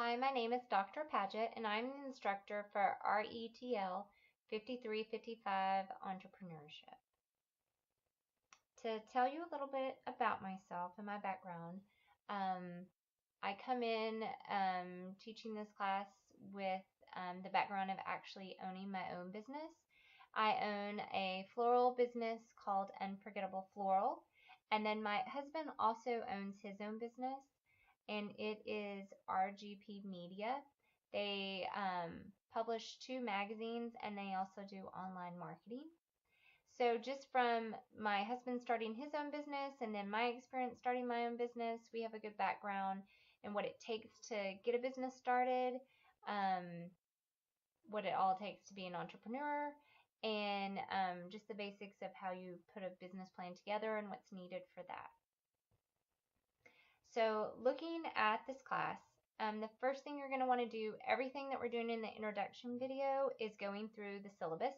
Hi, my name is Dr. Paget, and I'm an instructor for rtl5355 Entrepreneurship. To tell you a little bit about myself and my background, I come in teaching this class with the background of actually owning my own business. I own a floral business called Unforgettable Floral, and then my husband also owns his own business, and it is RGP Media. They publish 2 magazines, and they also do online marketing. So just from my husband starting his own business and then my experience starting my own business, we have a good background in what it takes to get a business started, what it all takes to be an entrepreneur, and just the basics of how you put a business plan together and what's needed for that. So looking at this class, the first thing you're going to want to do, everything that we're doing in the introduction video is going through the syllabus.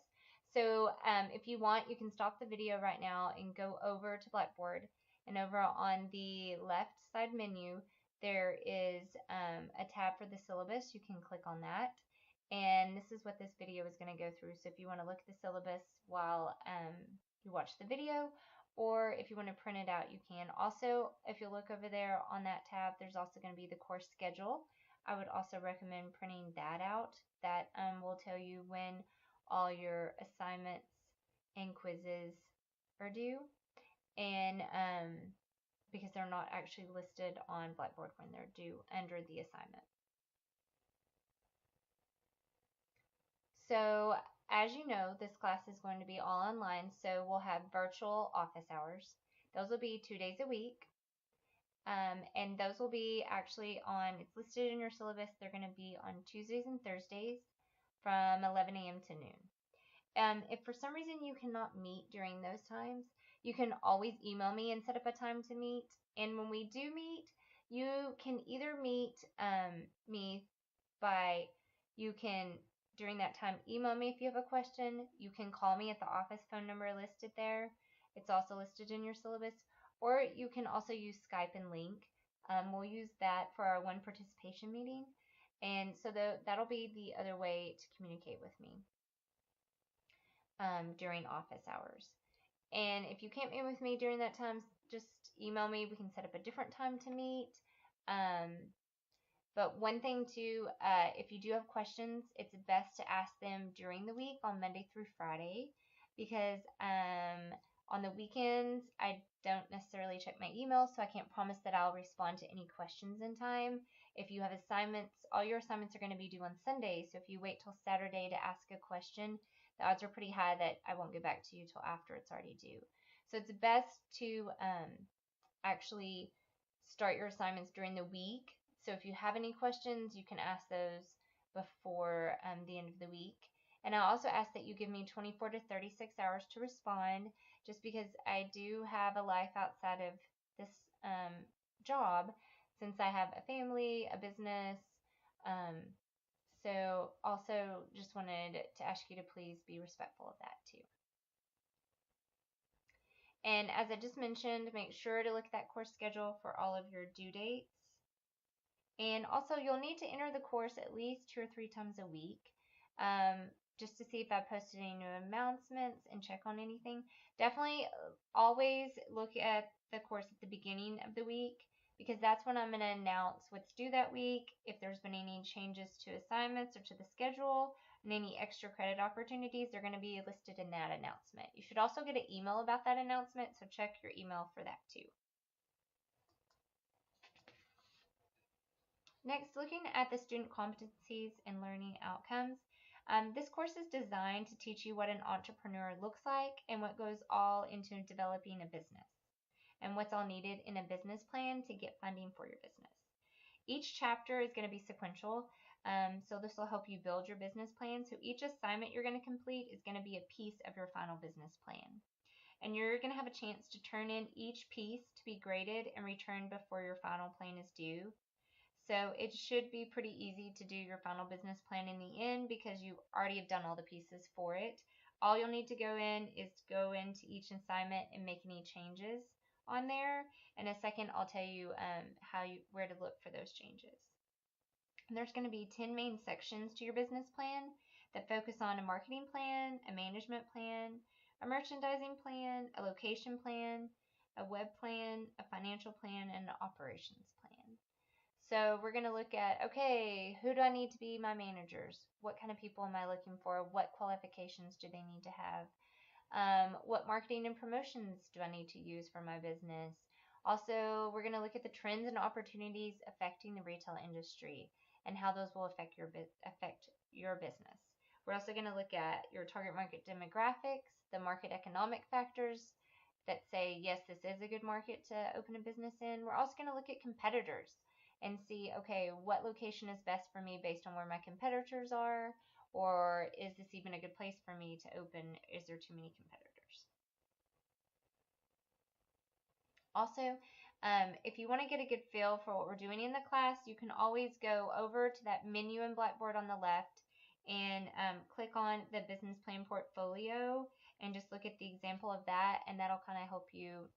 So if you want, you can stop the video right now and go over to Blackboard, and over on the left side menu there is a tab for the syllabus. You can click on that, and this is what this video is going to go through. So if you want to look at the syllabus while you watch the video, or if you want to print it out, you can. Also, if you look over there on that tab, there's also going to be the course schedule. I would also recommend printing that out. That will tell you when all your assignments and quizzes are due, and because they're not actually listed on Blackboard when they're due under the assignment. So as you know, this class is going to be all online, so we'll have virtual office hours. Those will be 2 days a week, and those will be actually on, it's listed in your syllabus, they're going to be on Tuesdays and Thursdays from 11 a.m. to noon. If for some reason you cannot meet during those times, you can always email me and set up a time to meet. And when we do meet, you can either meet me by, you can during that time email me if you have a question. You can call me at the office phone number listed there. It's also listed in your syllabus. Or you can also use Skype and Link. We'll use that for our one participation meeting. And so that'll be the other way to communicate with me during office hours. And if you can't meet with me during that time, just email me. We can set up a different time to meet. But one thing too, if you do have questions, it's best to ask them during the week on Monday through Friday, because on the weekends I don't necessarily check my email, so I can't promise that I'll respond to any questions in time. If you have assignments, all your assignments are going to be due on Sunday, so if you wait till Saturday to ask a question, the odds are pretty high that I won't get back to you till after it's already due. So it's best to actually start your assignments during the week. So if you have any questions, you can ask those before the end of the week. And I also ask that you give me 24 to 36 hours to respond, just because I do have a life outside of this job, since I have a family, a business. So also just wanted to ask you to please be respectful of that too. And as I just mentioned, make sure to look at that course schedule for all of your due dates. And also, you'll need to enter the course at least 2 or 3 times a week, just to see if I posted any new announcements and check on anything. Definitely always look at the course at the beginning of the week, because that's when I'm going to announce what's due that week, if there's been any changes to assignments or to the schedule, and any extra credit opportunities, they're going to be listed in that announcement. You should also get an email about that announcement, so check your email for that too. Next, looking at the student competencies and learning outcomes. This course is designed to teach you what an entrepreneur looks like and what goes all into developing a business, and what's all needed in a business plan to get funding for your business. Each chapter is going to be sequential, so this will help you build your business plan. So each assignment you're going to complete is going to be a piece of your final business plan. And you're going to have a chance to turn in each piece to be graded and returned before your final plan is due. So it should be pretty easy to do your final business plan in the end, because you already have done all the pieces for it. All you'll need to go in is go into each assignment and make any changes on there. In a second, I'll tell you where to look for those changes. And there's going to be 10 main sections to your business plan that focus on a marketing plan, a management plan, a merchandising plan, a location plan, a web plan, a financial plan, and an operations plan. So we're going to look at, okay, who do I need to be my managers? What kind of people am I looking for? What qualifications do they need to have? What marketing and promotions do I need to use for my business? Also, we're going to look at the trends and opportunities affecting the retail industry and how those will affect your business. We're also going to look at your target market demographics, the market economic factors that say, yes, this is a good market to open a business in. We're also going to look at competitors and see, okay, what location is best for me based on where my competitors are, or is this even a good place for me to open? Is there too many competitors? Also, if you want to get a good feel for what we're doing in the class, you can always go over to that menu in Blackboard on the left and click on the business plan portfolio and just look at the example of that, and that'll kind of help you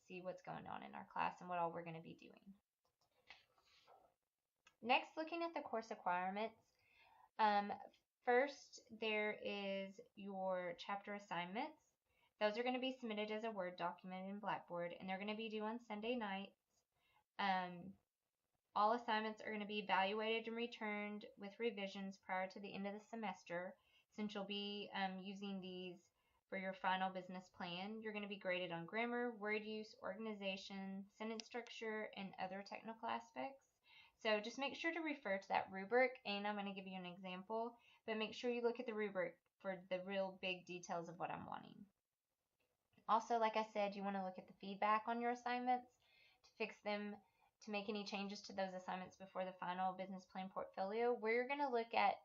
see what's going on in our class and what all we're going to be doing. Next, looking at the course requirements. First, there is your chapter assignments. Those are going to be submitted as a Word document in Blackboard, and they're going to be due on Sunday nights. All assignments are going to be evaluated and returned with revisions prior to the end of the semester, since you'll be using these for your final business plan. You're going to be graded on grammar, word use, organization, sentence structure, and other technical aspects. So just make sure to refer to that rubric, and I'm going to give you an example, but make sure you look at the rubric for the real big details of what I'm wanting. Also, like I said, you want to look at the feedback on your assignments to fix them, to make any changes to those assignments before the final business plan portfolio. Where you're going to look at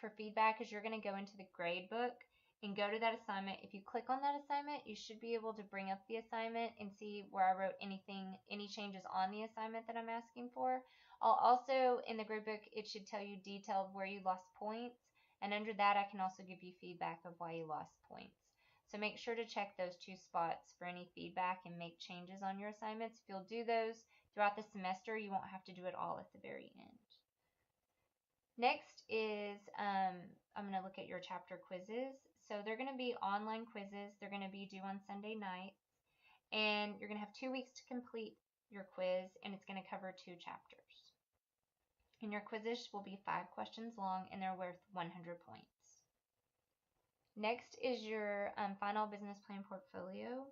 for feedback is you're going to go into the grade book and go to that assignment. If you click on that assignment, you should be able to bring up the assignment and see where I wrote any changes on the assignment that I'm asking for. I'll also, in the grade book, it should tell you detailed where you lost points, and under that I can also give you feedback of why you lost points. So make sure to check those two spots for any feedback and make changes on your assignments. If you'll do those throughout the semester, you won't have to do it all at the very end. Next is I'm going to look at your chapter quizzes. So they're going to be online quizzes. They're going to be due on Sunday nights. And you're going to have 2 weeks to complete your quiz, and it's going to cover 2 chapters. And your quizzes will be 5 questions long, and they're worth 100 points. Next is your final business plan portfolio.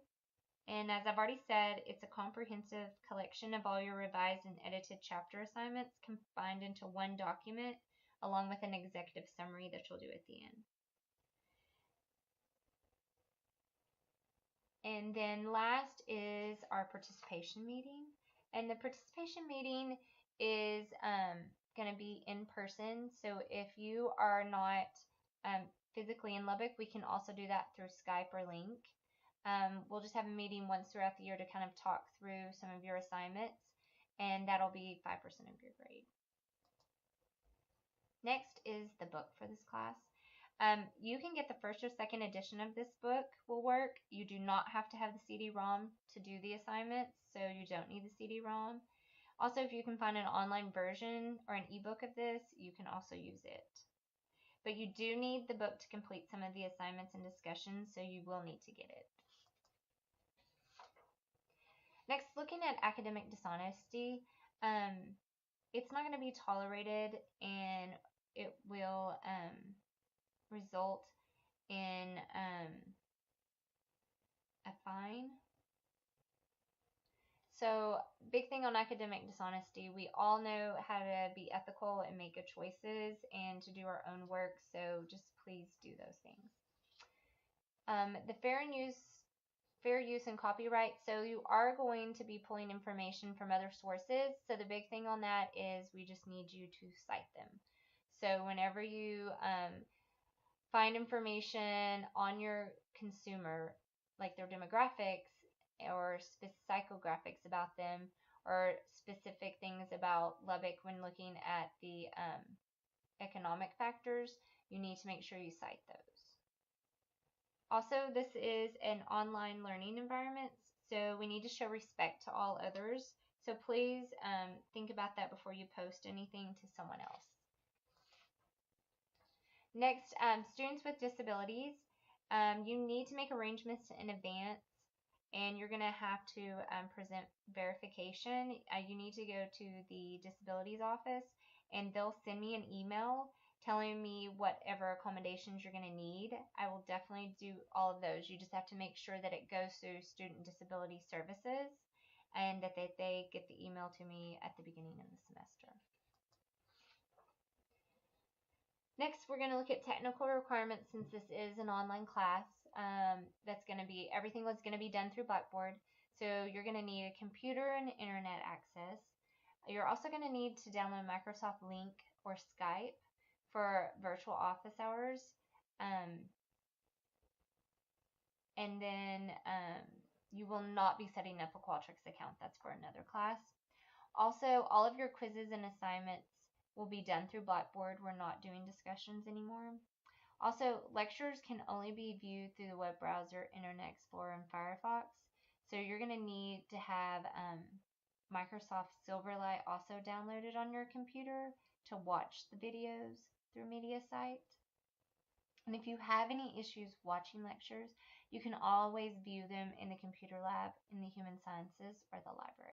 And as I've already said, it's a comprehensive collection of all your revised and edited chapter assignments combined into one document, along with an executive summary that you'll do at the end. And then last is our participation meeting. And the participation meeting is going to be in person. So if you are not physically in Lubbock, we can also do that through Skype or Link. We'll just have a meeting once throughout the year to kind of talk through some of your assignments, and that'll be 5% of your grade. Next is the book for this class. You can get the first or second edition of this book will work. You do not have to have the CD-ROM to do the assignments, so you don't need the CD-ROM. Also, if you can find an online version or an ebook of this, you can also use it. But you do need the book to complete some of the assignments and discussions, so you will need to get it. Next, looking at academic dishonesty, it's not going to be tolerated, and it will result in a fine. So, big thing on academic dishonesty, we all know how to be ethical and make good choices and to do our own work, so just please do those things. The fair use and copyright, so you are going to be pulling information from other sources, so the big thing on that is we just need you to cite them. So whenever you find information on your consumer, like their demographics, or psychographics about them, or specific things about Lubbock when looking at the economic factors, you need to make sure you cite those. Also, this is an online learning environment, so we need to show respect to all others. So please think about that before you post anything to someone else. Next, students with disabilities, you need to make arrangements in advance, and you're going to have to present verification. You need to go to the disabilities office, and they'll send me an email telling me whatever accommodations you're going to need. I will definitely do all of those. You just have to make sure that it goes through Student Disability Services and that they get the email to me at the beginning of the semester. Next, we're going to look at technical requirements since this is an online class. Everything was going to be done through Blackboard. So you're going to need a computer and internet access. You're also going to need to download Microsoft Link or Skype for virtual office hours. And then you will not be setting up a Qualtrics account. That's for another class. Also, all of your quizzes and assignments will be done through Blackboard. We're not doing discussions anymore. Also, lectures can only be viewed through the web browser, Internet Explorer, and Firefox. So you're going to need to have Microsoft Silverlight also downloaded on your computer to watch the videos through MediaSite. And if you have any issues watching lectures, you can always view them in the computer lab, in the human sciences, or the library.